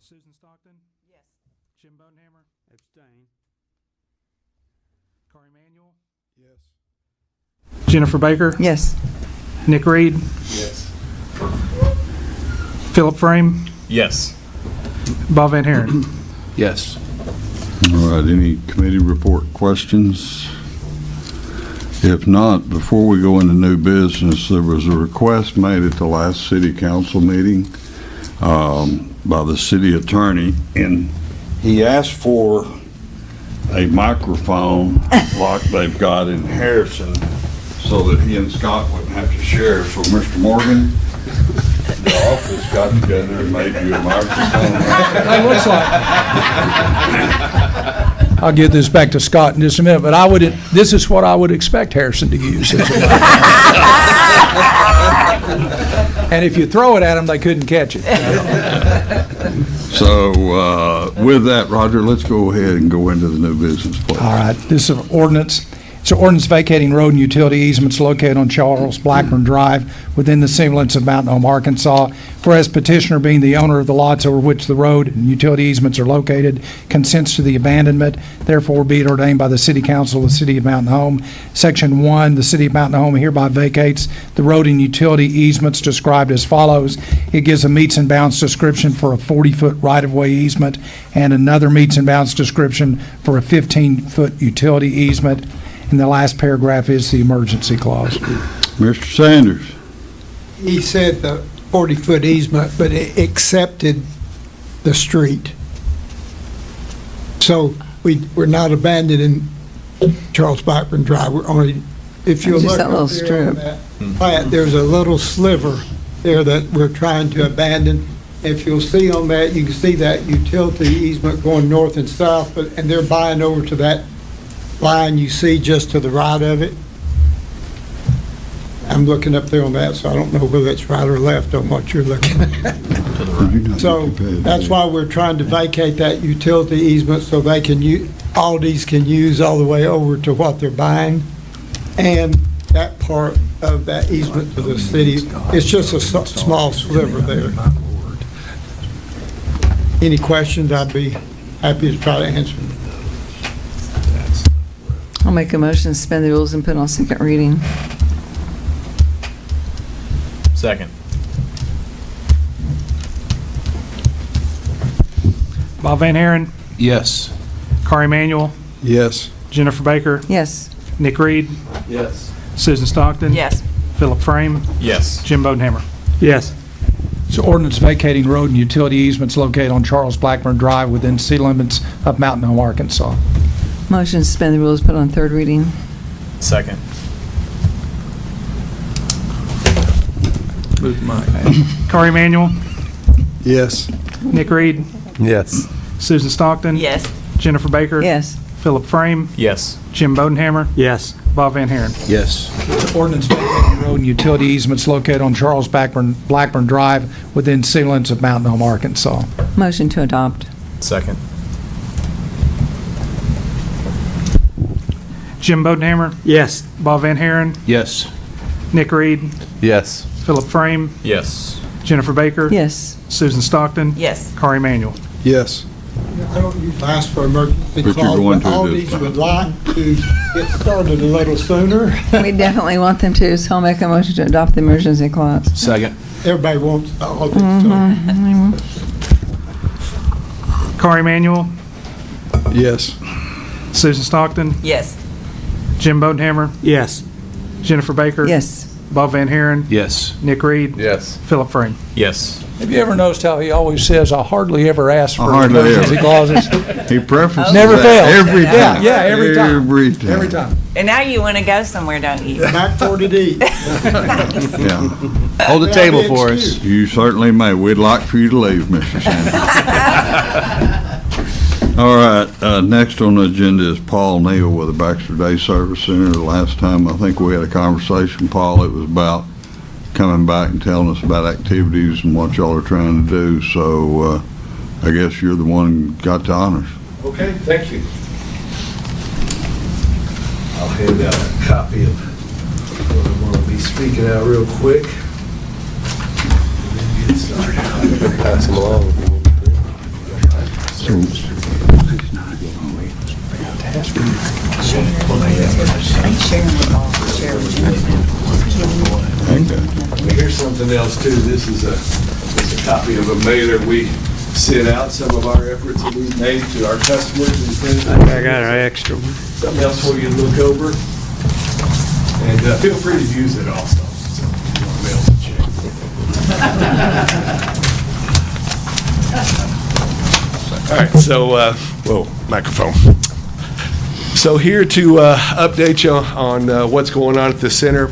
Susan Stockton, Yes. Jim Bodenhammer, Abstain. Corey Manuel, Yes. Jennifer Baker, Yes. Nick Reed, Yes. Philip Frame, Yes. Bob Van Haren. Yes. All right, any committee report questions? If not, before we go into new business, there was a request made at the last city council meeting by the city attorney, and he asked for a microphone like they've got in Harrison so that he and Scott wouldn't have to share. So, Mr. Morgan, the office got together and made you a microphone. It looks like. I'll give this back to Scott in just a minute, but this is what I would expect Harrison to use. And if you throw it at them, they couldn't catch it. So, with that, Roger, let's go ahead and go into the new business, please. All right, this is an ordinance. It's an ordinance vacating road and utility easements located on Charles Blackburn Drive within the city limits of Mountain Home, Arkansas. Whereas petitioner, being the owner of the lots over which the road and utility easements are located, consents to the abandonment, therefore be it ordained by the City Council of the City of Mountain Home. Section 1, the City of Mountain Home hereby vacates the road and utility easements described as follows. It gives a meets and bounds description for a 40-foot right-of-way easement and another meets and bounds description for a 15-foot utility easement. And the last paragraph is the emergency clause. Mr. Sanders. He said the 40-foot easement, but it accepted the street. So we're not abandoning Charles Blackburn Drive. We're only, if you Just look that little up there strip. on that plat, there's a little sliver there that we're trying to abandon. If you'll see on that, you can see that utility easement going north and south, and they're buying over to that line you see just to the right of it. I'm looking up there on that, so I don't know whether it's right or left on what you're looking at. So that's why we're trying to vacate that utility easement so they can Aldi's can use all the way over to what they're buying, and that part of that easement to the city. It's just a small sliver there. Any questions? I'd be happy to try to answer them. I'll make a motion to suspend the rules and put on second reading. Second. Bob Van Haren, Yes. Corey Manuel, Yes. Jennifer Baker, Yes. Nick Reed, Yes. Susan Stockton, Yes. Philip Frame, Yes. Jim Bodenhammer. Yes. It's an ordinance vacating road and utility easements located on Charles Blackburn Drive within city limits of Mountain Home, Arkansas. Motion to suspend the rules, put on third reading. Second. Move Mike. Corey Manuel, Yes. Nick Reed, Yes. Susan Stockton, Yes. Jennifer Baker, Yes. Philip Frame, Yes. Jim Bodenhammer, Yes. Bob Van Haren. Yes. It's an ordinance vacating road and utility easements located on Charles Blackburn Drive within city limits of Mountain Home, Arkansas. Motion to adopt. Second. Jim Bodenhammer, Yes. Bob Van Haren, Yes. Nick Reed, Yes. Philip Frame, Yes. Jennifer Baker, Yes. Susan Stockton, Yes. Corey Manuel. Yes. I don't usually ask for emergency But you're clause, going but to all this these time. would like to get started a little sooner. We definitely want them to, so I'll make a motion to adopt the emergency clause. Second. Everybody wants all this. Corey Manuel, Yes. Susan Stockton, Yes. Jim Bodenhammer, Yes. Jennifer Baker, Yes. Bob Van Haren, Yes. Nick Reed, Yes. Philip Frame. Yes. Have you ever noticed how he always says, I hardly ever ask for Hardly emergency ever. clauses? He prefaces Never that fails. every Yeah, time. yeah, every time. Every time. Every time. And now you want to go somewhere, don't you? Back for it to eat. Yeah. Hold the Yeah, table be for us. excused. You certainly may. We'd like for you to leave, Mr. Sanders. All right, next on the agenda is Paul Neal with the Baxter Day Service Center. The last time I think we had a conversation, Paul, it was about coming back and telling us about activities and what y'all are trying to do. So I guess you're the one who got the honors. Okay, thank you. I'll hand out a copy of what I'm going to be speaking out real quick. And then get started. Pass them along. Here's something else too. This is a copy of a mailer we sent out, some of our efforts that we've made to our customers and things. I got an extra one. Something else for you to look over. And feel free to use it also. So if you want to mail the check. All right, so, whoa, microphone. So here to update you on what's going on at the center.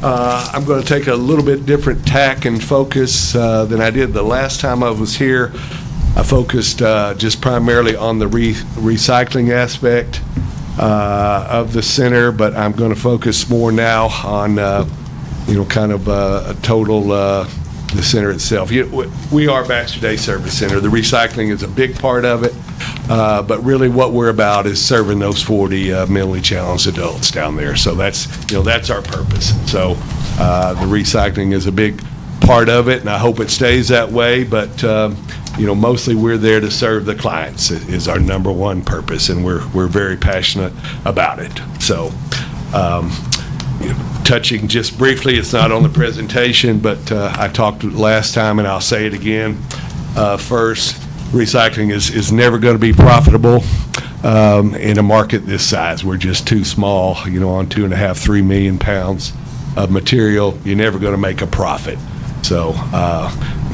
I'm going to take a little bit different tack and focus than I did the last time I was here. I focused just primarily on the recycling aspect of the center, but I'm going to focus more now on, kind of a total, the center itself. We are Baxter Day Service Center. The recycling is a big part of it, but really what we're about is serving those 40 mentally challenged adults down there. So that's our purpose. So the recycling is a big part of it, and I hope it stays that way, but mostly we're there to serve the clients is our number one purpose, and we're very passionate about it. So touching just briefly, it's not on the presentation, but I talked last time and I'll say it again. First, recycling is never going to be profitable in a market this size. We're just too small, on 2.5, 3 million pounds of material. You're never going to make a profit. So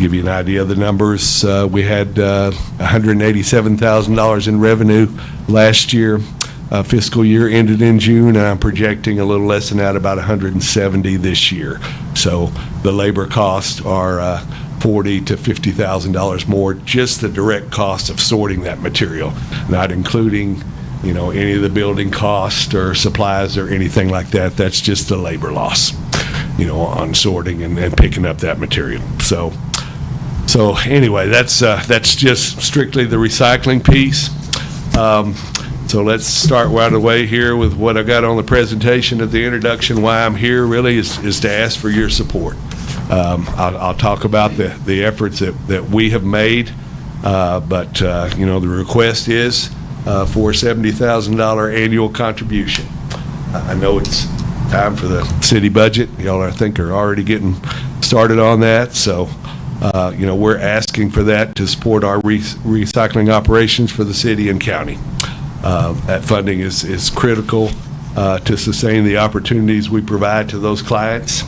give you an idea of the numbers, we had $187,000 in revenue last year. Fiscal year ended in June, and I'm projecting a little less than that, about $170,000 this year. So the labor costs are $40,000 to $50,000 more, just the direct cost of sorting that material, not including any of the building costs or supplies or anything like that. That's just the labor loss, on sorting and picking up that material. So anyway, that's just strictly the recycling piece. So let's start right away here with what I got on the presentation of the introduction. Why I'm here really is to ask for your support. I'll talk about the efforts that we have made, but the request is for a $70,000 annual contribution. I know it's time for the city budget. Y'all, I think, are already getting started on that. So, we're asking for that to support our recycling operations for the city and county. That funding is critical to sustain the opportunities we provide to those clients.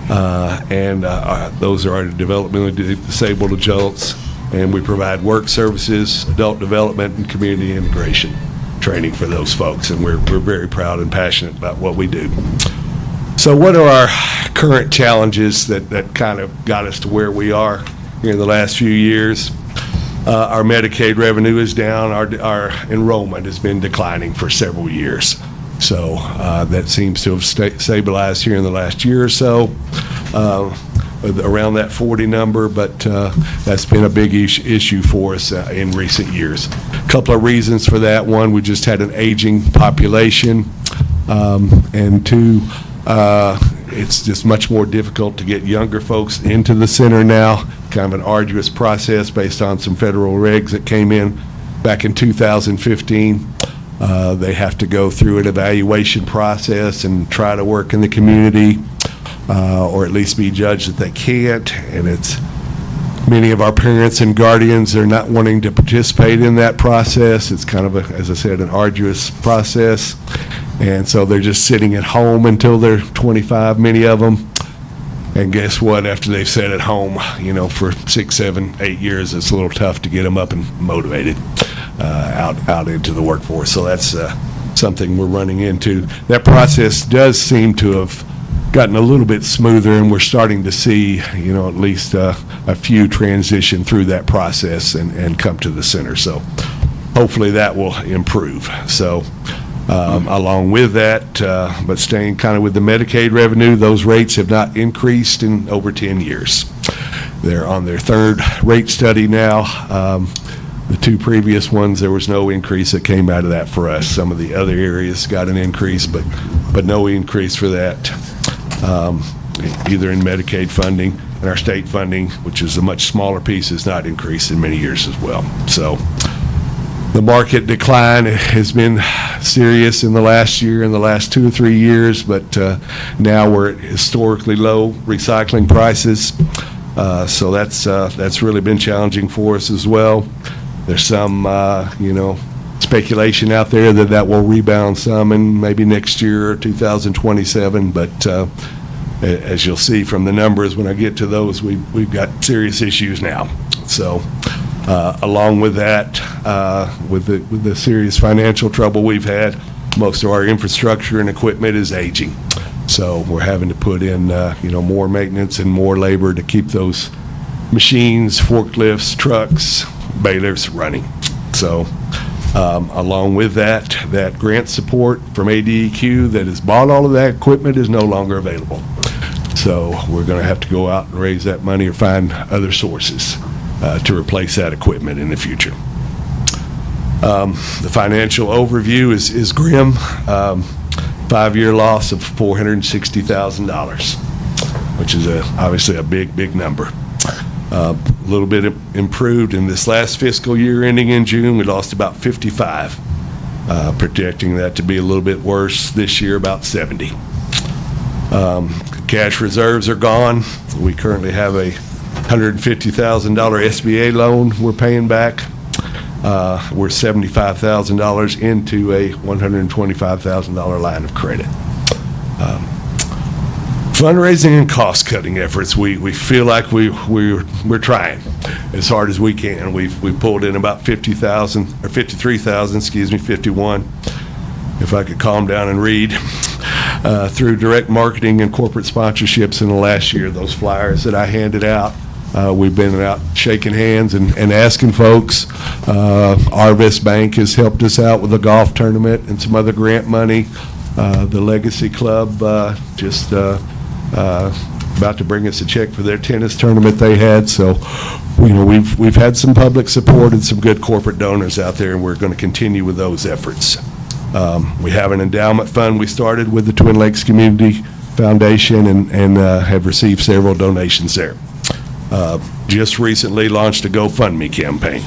Those are our developmentally disabled adults, and we provide work services, adult development, and community integration training for those folks, and we're very proud and passionate about what we do. So what are our current challenges that kind of got us to where we are here in the last few years? Our Medicaid revenue is down. Our enrollment has been declining for several years. So that seems to have stabilized here in the last year or so, around that 40 number, but that's been a big issue for us in recent years. A couple of reasons for that. One, we just had an aging population, and two, it's just much more difficult to get younger folks into the center now. Kind of an arduous process based on some federal regs that came in back in 2015. They have to go through an evaluation process and try to work in the community, or at least be judged that they can't. And it's many of our parents and guardians are not wanting to participate in that process. It's kind of, as I said, an arduous process. And so they're just sitting at home until they're 25, many of them. And guess what? After they've sat at home, for 6, 7, 8 years, it's a little tough to get them up and motivated out into the workforce. So that's something we're running into. That process does seem to have gotten a little bit smoother, and we're starting to see, at least a few transition through that process and come to the center. So hopefully that will improve. So along with that, but staying kind of with the Medicaid revenue, those rates have not increased in over 10 years. They're on their third rate study now. The two previous ones, there was no increase that came out of that for us. Some of the other areas got an increase, but no increase for that, either in Medicaid funding, and our state funding, which is a much smaller piece, has not increased in many years as well. So The market decline has been serious in the last year, in the last 2 or 3 years, but now we're at historically low recycling prices. So that's really been challenging for us as well. There's some, speculation out there that will rebound some in maybe next year or 2027, but as you'll see from the numbers when I get to those, we've got serious issues now. So along with that, with the serious financial trouble we've had, most of our infrastructure and equipment is aging. So we're having to put in, more maintenance and more labor to keep those machines, forklifts, trucks, balers running. So along with that grant support from ADEQ that has bought all of that equipment is no longer available. So we're going to have to go out and raise that money or find other sources to replace that equipment in the future. The financial overview is grim. 5-year loss of $460,000, which is obviously a big number. A little bit improved in this last fiscal year ending in June. We lost about 55, projecting that to be a little bit worse this year, about 70. Cash reserves are gone. We currently have a $150,000 SBA loan we're paying back. We're $75,000 into a $125,000 line of credit. Fundraising and cost-cutting efforts, we feel like we're trying as hard as we can. We pulled in about 50,000 or 53,000, 51. If I could calm down and read, through direct marketing and corporate sponsorships in the last year. Those flyers that I handed out, we've been out shaking hands and asking folks. Arvest Bank has helped us out with a golf tournament and some other grant money. The Legacy Club just about to bring us a check for their tennis tournament they had. So, we've had some public support and some good corporate donors out there, and we're going to continue with those efforts. We have an endowment fund we started with the Twin Lakes Community Foundation and have received several donations there. Just recently launched a GoFundMe campaign.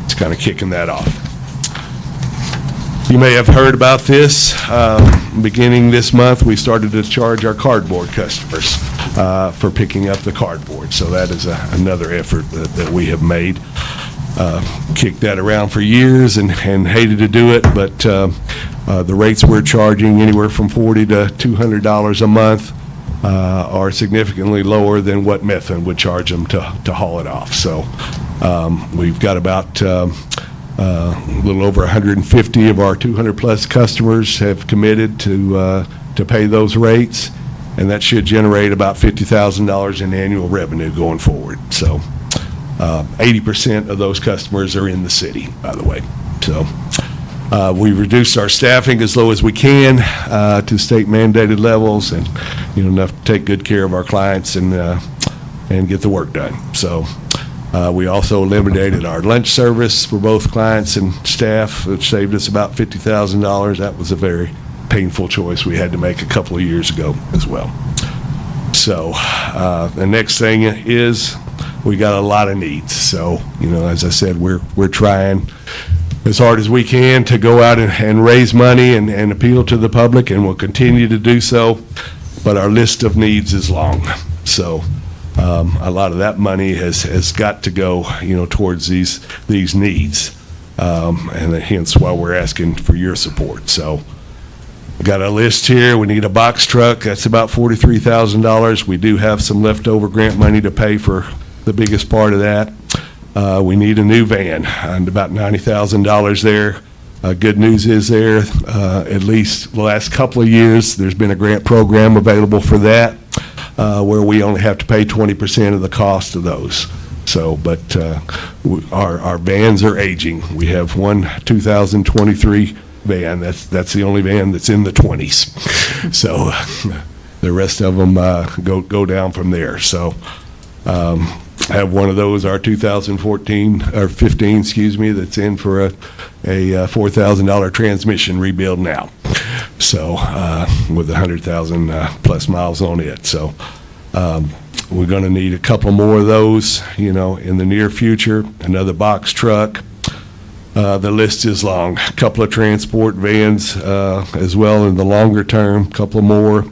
It's kind of kicking that off. You may have heard about this. Beginning this month, we started to charge our cardboard customers for picking up the cardboard. So that is another effort that we have made. Kicked that around for years and hated to do it, but the rates we're charging, anywhere from $40 to $200 a month, are significantly lower than what Methven would charge them to haul it off. So we've got about a little over 150 of our 200-plus customers have committed to pay those rates, and that should generate about $50,000 in annual revenue going forward. So 80% of those customers are in the city, by the way. So we reduced our staffing as low as we can to state mandated levels, and enough to take good care of our clients and get the work done. So we also eliminated our lunch service for both clients and staff, which saved us about $50,000. That was a very painful choice we had to make a couple of years ago as well. So the next thing is we got a lot of needs. So, as I said, we're trying as hard as we can to go out and raise money and appeal to the public, and we'll continue to do so. But our list of needs is long. So a lot of that money has got to go, towards these needs, and hence why we're asking for your support. So we got a list here. We need a box truck. That's about $43,000. We do have some leftover grant money to pay for the biggest part of that. We need a new van, and about $90,000 there. Good news is there, at least the last couple of years, there's been a grant program available for that, where we only have to pay 20% of the cost of those. So, but our vans are aging. We have one 2023 van. That's the only van that's in the 20s. So the rest of them go down from there. So have one of those, our 2014 or 15, that's in for a $4,000 transmission rebuild now. So with 100,000 plus miles on it. So we're going to need a couple more of those, in the near future. Another box truck. The list is long. A couple of transport vans as well in the longer term, couple more.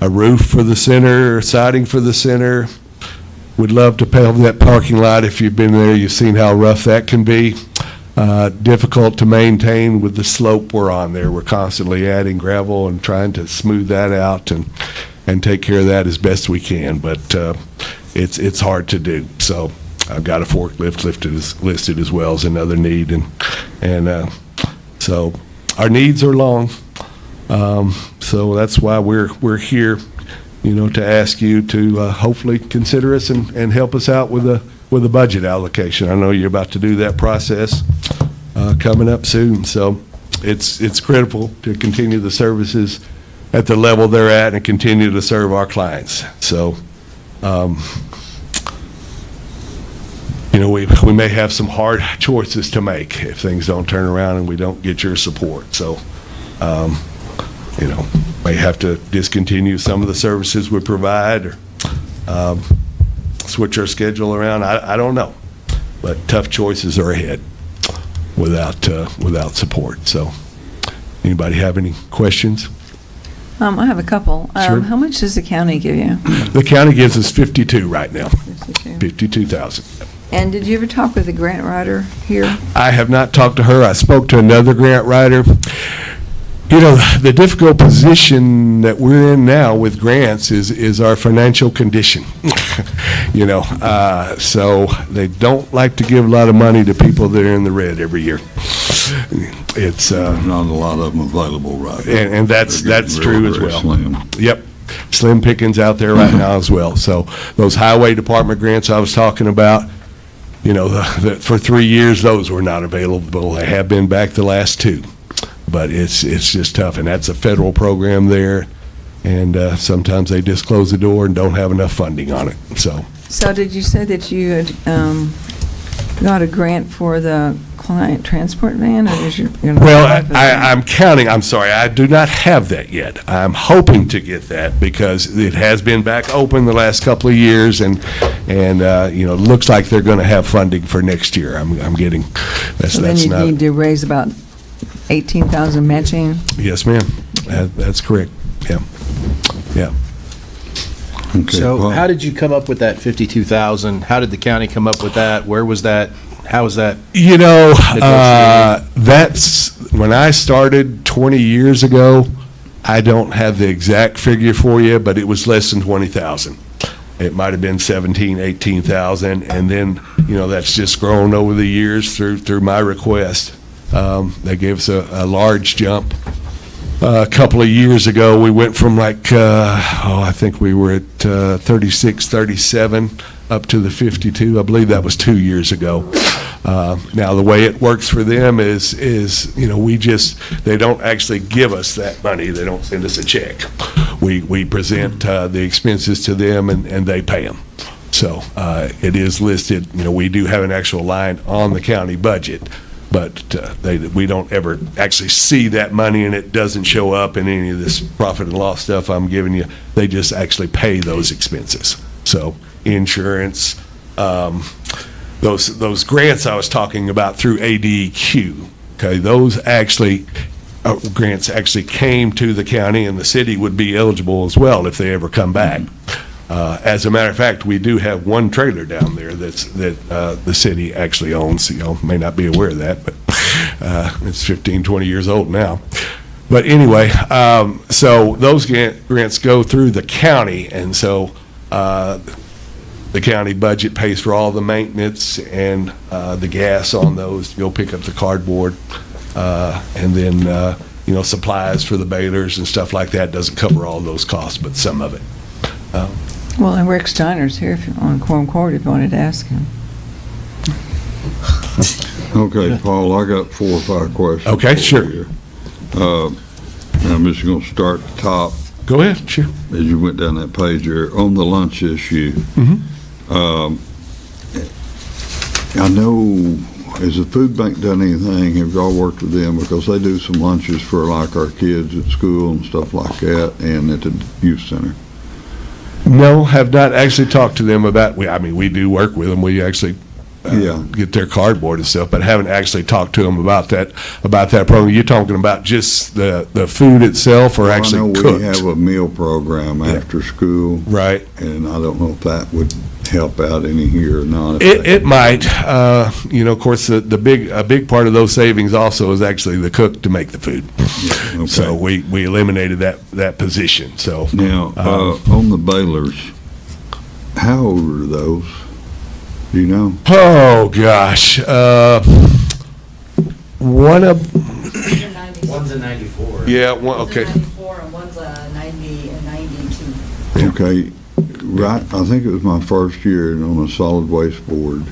A roof for the center, siding for the center. Would love to pave that parking lot. If you've been there, you've seen how rough that can be. Difficult to maintain with the slope we're on there. We're constantly adding gravel and trying to smooth that out and take care of that as best we can, but it's hard to do. So I've got a forklift listed as well as another need, and so our needs are long. So that's why we're here, to ask you to hopefully consider us and help us out with a budget allocation. I know you're about to do that process coming up soon, so it's critical to continue the services at the level they're at and continue to serve our clients. So, we may have some hard choices to make if things don't turn around and we don't get your support. So, may have to discontinue some of the services we provide or switch our schedule around. I don't know, but tough choices are ahead without support. So, anybody have any questions? I have a couple. Sure. How much does the county give you? The county gives us 52 right now, 52. 52,000. And did you ever talk with the grant writer here? I have not talked to her. I spoke to another grant writer. The difficult position that we're in now with grants is our financial condition. So they don't like to give a lot of money to people that are in the red every year. It's Not a lot of them available right now. and that's They're getting true real, as very well. slim. Yep, slim pickings out there right now as well. So those highway department grants I was talking about, for 3 years, those were not available. They have been back the last 2. But it's just tough, and that's a federal program there, and sometimes they just close the door and don't have enough funding on it, so. So did you say that you had got a grant for the client transport van, or is your? Well, I'm counting, I'm sorry, I do not have that yet. I'm hoping to get that because it has been back open the last couple of years, and looks like they're going to have funding for next year. I'm getting, So then that's you not. need to raise about 18,000 matching? Yes, ma'am, that's correct, yeah. Okay, So Paul. how did you come up with that 52,000? How did the county come up with that? Where was that? How was that? That's, when I started 20 years ago, I don't have the exact figure for you, but it was less than 20,000. It might have been 17, 18,000, and then, that's just grown over the years through my request. They gave us a large jump. A couple of years ago, we went from I think we were at 36, 37, up to the 52. I believe that was 2 years ago. Now, the way it works for them is they don't actually give us that money. They don't send us a check. We present the expenses to them, and they pay them. So it is listed. We do have an actual line on the county budget, but we don't ever actually see that money, and it doesn't show up in any of this profit and loss stuff I'm giving you. They just actually pay those expenses. So insurance, those grants I was talking about through ADEQ, okay, those actually, grants actually came to the county, and the city would be eligible as well if they ever come back. As a matter of fact, we do have one trailer down there that the city actually owns. May not be aware of that, but it's 15, 20 years old now. But anyway, so those grants go through the county, and so the county budget pays for all the maintenance and the gas on those to go pick up the cardboard, and then supplies for the balers and stuff like that. Doesn't cover all those costs, but some of it. Well, and Rick Steiner's here on Quorum Court if you wanted to ask him. Okay, Paul, I got 4 or 5 questions. Okay, for sure. you. I'm just going to start at the top. Go ahead, sure. As you went down that page there, on the lunch issue. I know, has the food bank done anything? Have y'all worked with them? Because they do some lunches for like our kids at school and stuff like that, and at the youth center. No, have not actually talked to them about, we do work with them. We actually get their cardboard and stuff, but haven't actually talked to them about that program. You're talking about just the food itself or actually I know cooked? we have a meal program after school. Right. And I don't know if that would help out any here or not. It might. Of course, a big part of those savings also is actually the cook to make the food. Okay. So we eliminated that position, so. Now, on the balers, how old are those? Do you know? Oh, gosh. One's a 94. Yeah, okay. 94 and one's a 90 and 92. Okay, right, I think it was my first year on a solid waste board.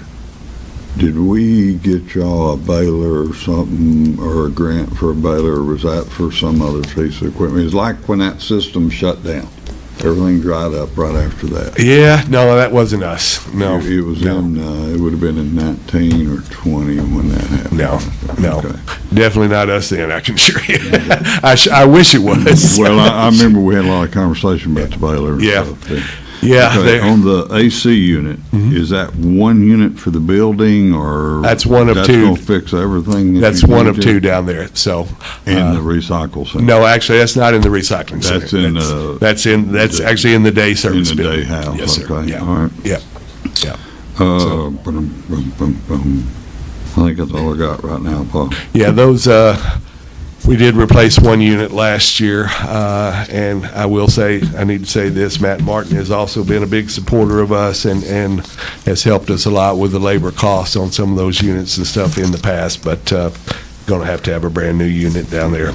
Did we get y'all a baler or something, or a grant for a baler, or was that for some other piece of equipment? It's like when that system shut down. Everything dried up right after that. Yeah, no, that wasn't us. No. It was no. it would have been in 19 or 20 when that happened. No, Okay. definitely not us then, I can assure you. I wish it was. Well, I remember we had a lot of conversation about the baler and Yeah. stuff. too. Yeah, Okay, on the AC unit, is that one unit for the building, or? That's one of two. That's gonna fix everything? if That's you one need of to? two down there, so. In the recycle center? No, actually, that's not in the recycling center. That's in, That's actually in the day In service the building. day house, Yes, sir. okay, Yeah. all right. Yeah. I think that's all I got right now, Paul. Yeah, those, we did replace one unit last year, and I will say, I need to say this, Matt Martin has also been a big supporter of us and has helped us a lot with the labor costs on some of those units and stuff in the past, but going to have a brand-new unit down there.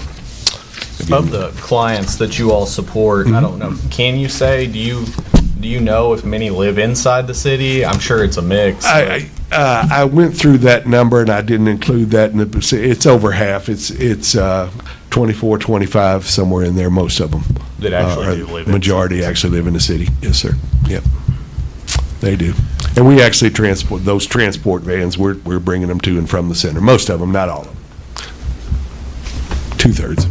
Of the clients that you all support, I don't know, can you say, do you know if many live inside the city? I'm sure it's a mix. I went through that number, and I didn't include that in the, it's over half. It's 24, 25, somewhere in there, most of them. That actually do live in Majority actually live in the city, yes, sir. Yep, they do. And we actually transport, those transport vans, we're bringing them to and from the center. Most of them, not all of them. 2/3.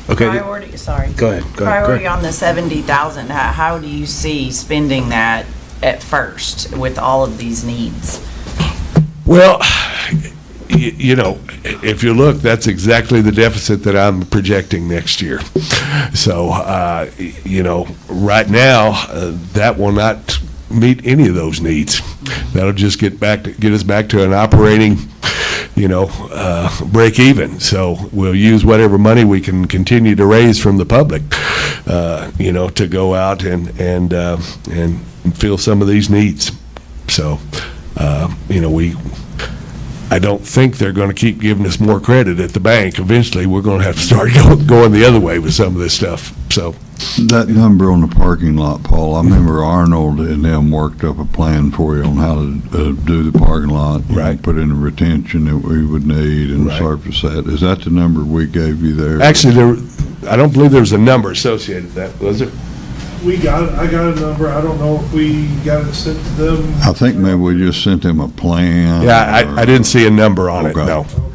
Okay. Priority, sorry. Go ahead. Priority on the 70,000, how do you see spending that at first with all of these needs? Well, if you look, that's exactly the deficit that I'm projecting next year. So, right now, that will not meet any of those needs. That'll just get us back to an operating, break even. So we'll use whatever money we can continue to raise from the public, to go out and fill some of these needs. So, I don't think they're going to keep giving us more credit at the bank. Eventually, we're going to have to start going the other way with some of this stuff, so. That number on the parking lot, Paul, I remember Arnold and them worked up a plan for you on how to do the parking lot. Right. Put in the retention that we would need and Right. surface that. Is that the number we gave you there? Actually, I don't believe there was a number associated with that, was there? We got it, I got a number, I don't know if we got it sent to them. I think maybe we just sent them a plan. Yeah, I didn't see a number on it, Okay.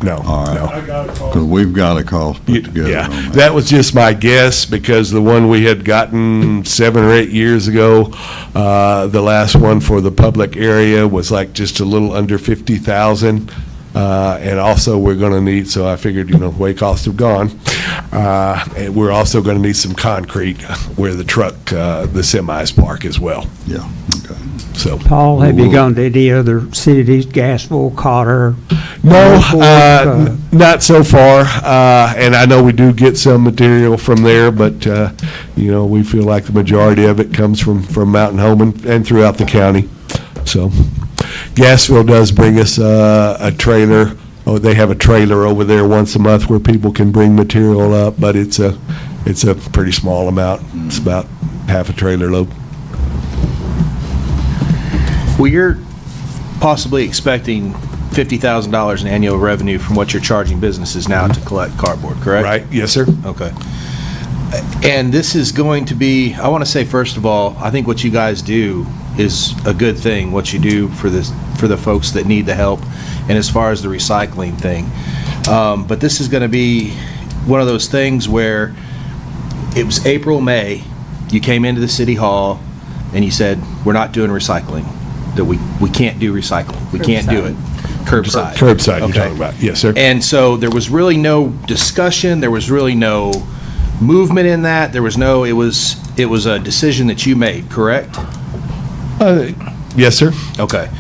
no, All right. no. I got a call. Because we've got a cost put together Yeah, on that. that was just my guess, because the one we had gotten 7 or 8 years ago, the last one for the public area was like just a little under 50,000. And also, we're going to need, so I figured, the way costs have gone, and we're also going to need some concrete where the truck, the semis park as well, Yeah, okay. so. Paul, have you Well, gone to any other cities, Gassville, Cotter? No, Norfolk, not so far, and I know we do get some material from there, but, we feel like the majority of it comes from Mountain Home and throughout the county, so. Gassville does bring us a trailer. Oh, they have a trailer over there once a month where people can bring material up, but it's a pretty small amount. It's about half a trailer load. Well, you're possibly expecting $50,000 in annual revenue from what you're charging businesses now to collect cardboard, correct? Right? Yes, sir. Okay. And this is going to be, I want to say, first of all, I think what you guys do is a good thing, what you do for the folks that need the help, and as far as the recycling thing. But this is going to be one of those things where it was April, May, you came into the city hall and you said, we're not doing recycling. that we can't do recycling. We can't do it. Curbside. Curbside you're Okay. talking about. Yes, sir. And so there was really no discussion, there was really no movement in that, there was no, it was a decision that you made, correct? Yes, sir. Okay.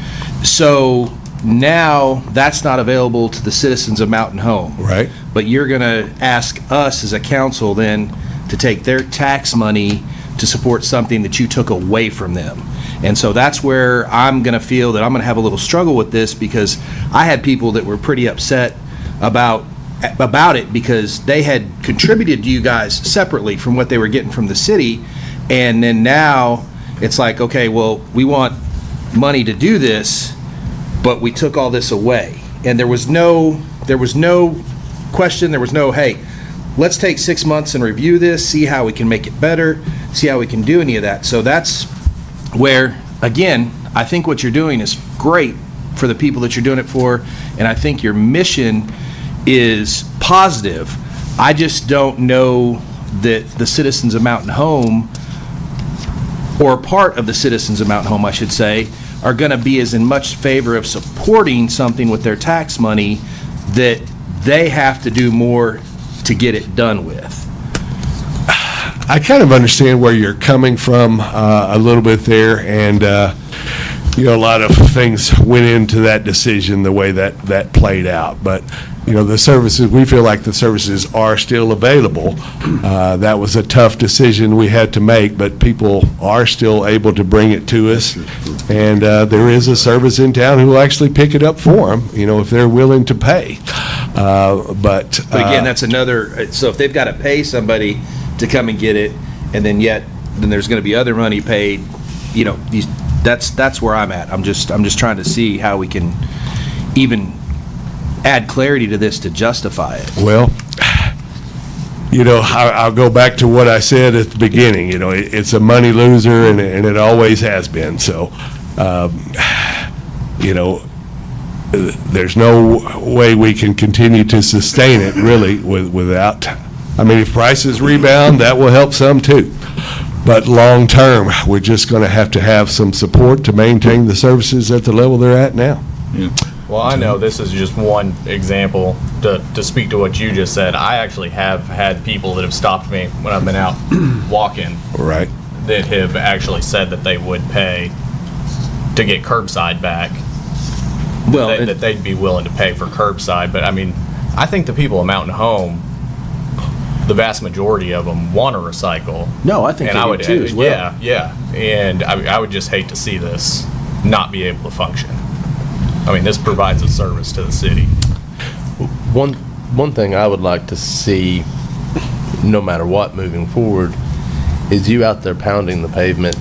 So now that's not available to the citizens of Mountain Home. Right. But you're going to ask us as a council then to take their tax money to support something that you took away from them. And so that's where I'm going to feel that I'm going to have a little struggle with this, because I had people that were pretty upset about it because they had contributed to you guys separately from what they were getting from the city. And then now it's like, okay, well, we want money to do this, but we took all this away. And there was no question, there was no, hey, let's take 6 months and review this, see how we can make it better, see how we can do any of that. So that's where, again, I think what you're doing is great for the people that you're doing it for, and I think your mission is positive. I just don't know that the citizens of Mountain Home, or part of the citizens of Mountain Home, I should say, are going to be as in much favor of supporting something with their tax money that they have to do more to get it done with. I kind of understand where you're coming from a little bit there, and a lot of things went into that decision the way that played out. But the services, we feel like the services are still available. That was a tough decision we had to make, but people are still able to bring it to us, and there is a service in town who will actually pick it up for them, if they're willing to pay. But again, that's another. So if they've got to pay somebody to come and get it, and then there's going to be other money paid. That's where I'm at. I'm just trying to see how we can even add clarity to this to justify it. Well, I'll go back to what I said at the beginning. It's a money loser, and it always has been. So, there's no way we can continue to sustain it really without. I mean, if prices rebound, that will help some too. But long term, we're just going to have some support to maintain the services at the level they're at now. Yeah. Well, I know this is just one example to speak to what you just said. I actually have had people that have stopped me when I've been out walking. Right. That have actually said that they would pay to get curbside back. Well, that they'd be willing to pay for curbside. But I mean, I think the people of Mountain Home, the vast majority of them want to recycle. No, I think and they I do would too as well. Yeah. And I would just hate to see this not be able to function. I mean, this provides a service to the city. One thing I would like to see, no matter what, moving forward, is you out there pounding the pavement,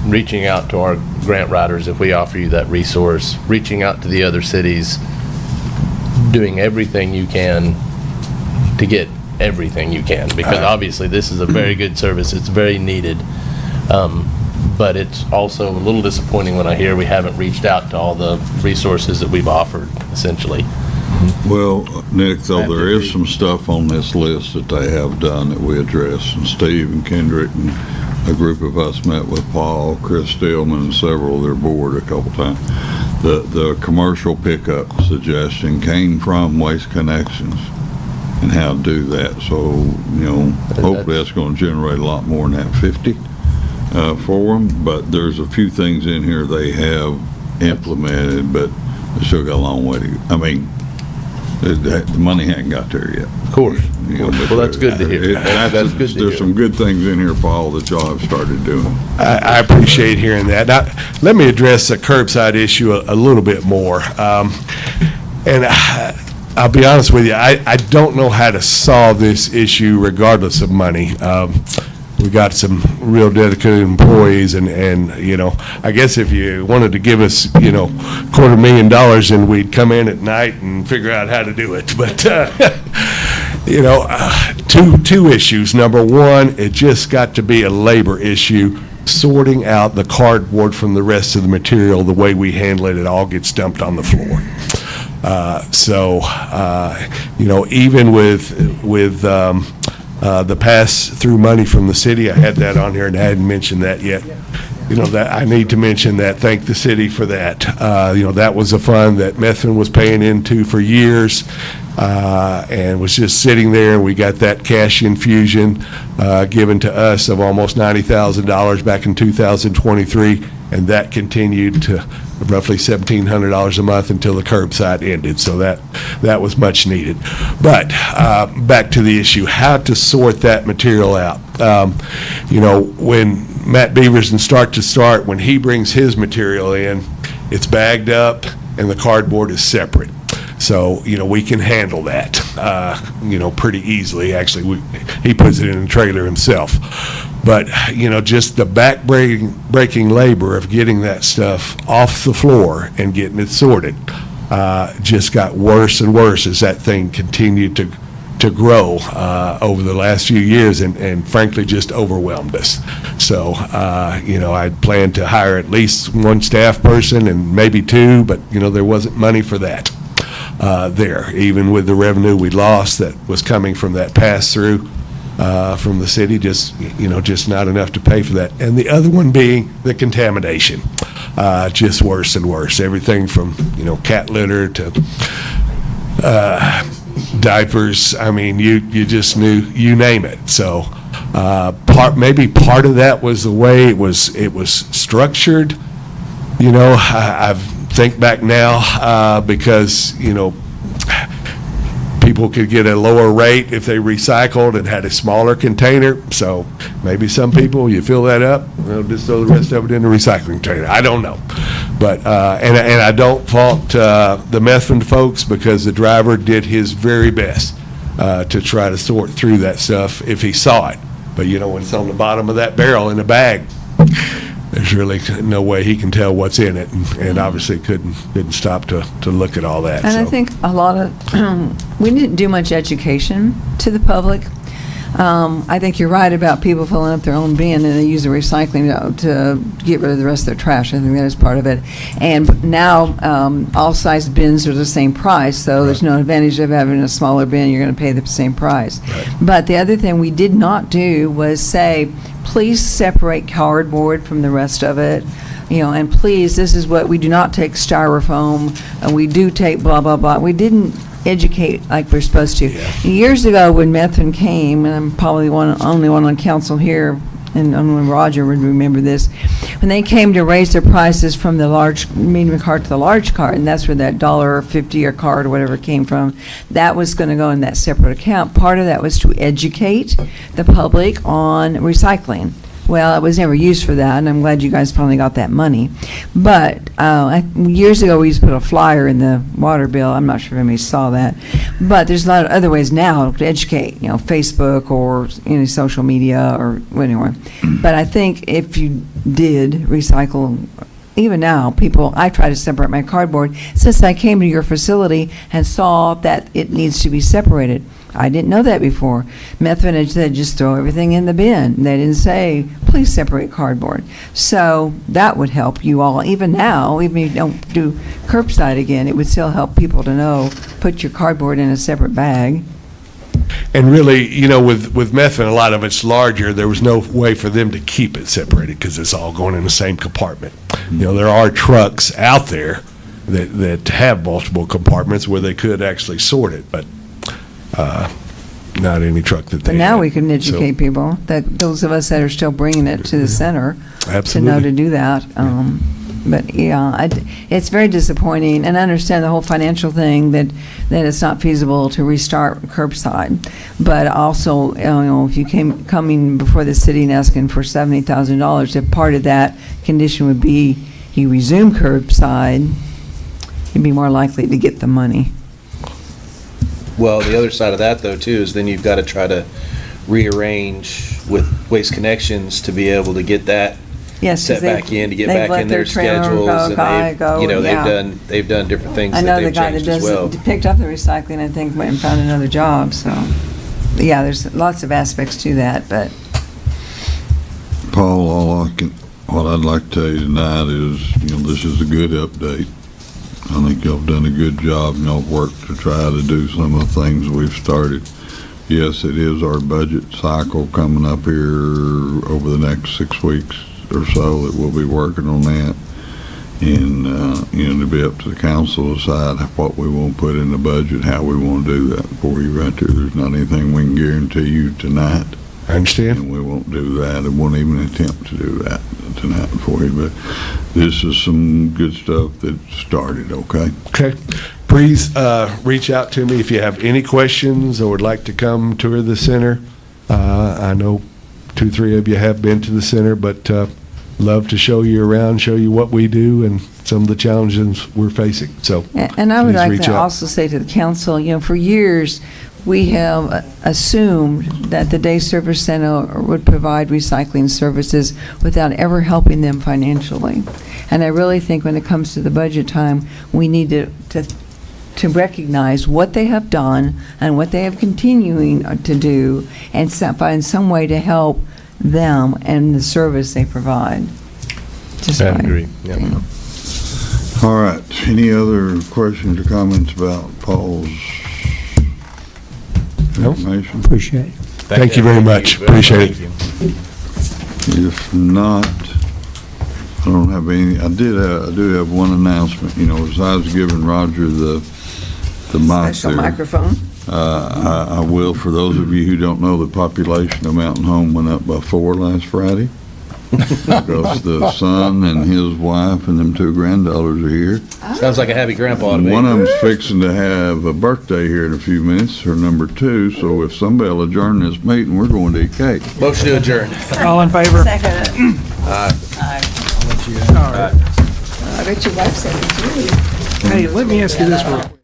reaching out to our grant writers if we offer you that resource, reaching out to the other cities, doing everything you can to get everything you can, because obviously this is a very good service. It's very needed. But it's also a little disappointing when I hear we haven't reached out to all the resources that we've offered, essentially. Well, Nick, though, there is some stuff on this list that they have done that we addressed, and Steve and Kendrick and a group of us met with Paul, Chris Stillman, and several of their board a couple times. The commercial pickup suggestion came from Waste Connections and how to do that. So, hopefully that's going to generate a lot more than that 50 for them. But there's a few things in here they have implemented, but they still got a long way to go. I mean, the money hadn't got there yet. Of course. Well, that's good to hear. That's good to hear. There's some good things in here, Paul, that y'all have started doing. I appreciate hearing that. Now, let me address the curbside issue a little bit more. And I'll be honest with you, I don't know how to solve this issue regardless of money. We got some real dedicated employees, and I guess if you wanted to give us, $250,000, then we'd come in at night and figure out how to do it. But, two issues. Number one, it just got to be a labor issue, sorting out the cardboard from the rest of the material. The way we handle it, it all gets dumped on the floor. Even with the pass-through money from the city, I had that on here and I hadn't mentioned that yet. that I need to mention that, thank the city for that. That was a fund that Methvin was paying into for years, and was just sitting there, and we got that cash infusion given to us of almost $90,000 back in 2023, and that continued to roughly $1,700 a month until the curbside ended. So that was much needed. But back to the issue, how to sort that material out. When Matt Beavers and Start to Start, when he brings his material in, it's bagged up and the cardboard is separate. So, we can handle that, pretty easily. Actually, he puts it in a trailer himself. But, just the back-breaking labor of getting that stuff off the floor and getting it sorted just got worse and worse as that thing continued to grow over the last few years, and frankly just overwhelmed us. So, I'd planned to hire at least one staff person and maybe two, but, there wasn't money for that there, even with the revenue we lost that was coming from that pass-through from the city, just not enough to pay for that. And the other one being the contamination, just worse and worse. Everything from, cat litter to diapers. I mean, you just knew, you name it. So maybe part of that was the way it was structured. I think back now because people could get a lower rate if they recycled and had a smaller container. So maybe some people, you fill that up, just throw the rest of it in the recycling container. I don't know. But, and I don't fault the Methvin folks, because the driver did his very best to try to sort through that stuff if he saw it. But, when it's on the bottom of that barrel in a bag, there's really no way he can tell what's in it, and obviously couldn't stop to look at all that. And I think a lot of, we didn't do much education to the public. I think you're right about people filling up their own bin, and they use the recycling to get rid of the rest of their trash. I think that is part of it. And now all size bins are the same price, so there's no advantage of having a smaller bin. You're going to pay the same price. Right. But the other thing we did not do was say, please separate cardboard from the rest of it. And please, this is what we do not take styrofoam, and we do take blah, blah, blah. We didn't educate like we're supposed to. Yeah. Years ago when Methvin came, and I'm probably only one on council here, and only Roger would remember this, when they came to raise their prices from the large medium cart to the large cart, and that's where that $1.50 a cart or whatever came from, that was going to go in that separate account. Part of that was to educate the public on recycling. Well, it was never used for that, and I'm glad you guys finally got that money. But years ago, we used to put a flyer in the water bill. I'm not sure if anybody saw that. But there's a lot of other ways now to educate, Facebook or any social media or anywhere. But I think if you did recycle, even now, I try to separate my cardboard since I came to your facility and saw that it needs to be separated. I didn't know that before. Methvin had said just throw everything in the bin. They didn't say, please separate cardboard. So that would help you all. Even now, even if you don't do curbside again, it would still help people to know, put your cardboard in a separate bag. And really, with Methvin, a lot of it's larger. There was no way for them to keep it separated because it's all going in the same compartment. There are trucks out there that have multiple compartments where they could actually sort it, but not any truck that they But now have. we can educate people, that those of us that are still bringing it to the center, to know to do that. But yeah, it's very disappointing, and I understand the whole financial thing, that it's not feasible to restart curbside. But also, if you coming before the city and asking for $70,000, if part of that condition would be you resume curbside, you'd be more likely to get the money. Well, the other side of that, though, too, is then you've got to try to rearrange with Waste Connections to be able to get that set back in, to get back in their schedules, and they've done different things that they've changed as well. I know the guy that picked up the recycling, I think, went and found another job. So, yeah, there's lots of aspects to that. But Paul, what I'd like to tell you tonight is, this is a good update. I think y'all have done a good job, and y'all worked to try to do some of the things we've started. Yes, it is our budget cycle coming up here over the next 6 weeks, or so that we'll be working on that. And, to be up to the council to decide what we want to put in the budget, how we want to do that for you right there. There's not anything we can guarantee you tonight. I understand. And we won't do that, and won't even attempt to do that tonight for you, but this is some good stuff that started, okay? Okay. Please reach out to me if you have any questions or would like to come tour the center. I know 2-3 of you have been to the center, but love to show you around, show you what we do and some of the challenges we're facing. So, And I would please like reach to out. also say to the council, for years, we have assumed that the Day Service Center would provide recycling services without ever helping them financially. And I really think when it comes to the budget time, we need to recognize what they have done and what they have continuing to do and find some way to help them and the service they provide. Just I my agree. Yeah. opinion. All right, any other questions or comments about Paul's information? Appreciate it. Thank you very much. Appreciate it. If not, I don't have any, I do have one announcement, as I was giving Roger the mic Special there. microphone. I will, for those of you who don't know, the population of Mountain Home went up by 4 last Friday. Because the son and his wife and them 2 granddaughters are here. Sounds like a happy grandpa to me. One of them's fixing to have a birthday here in a few minutes, her number 2, so if somebody will adjourn this meeting, we're going to eat cake. Motion to adjourn. All in favor? Second. I bet your wife said it too. Hey, let me ask you this one.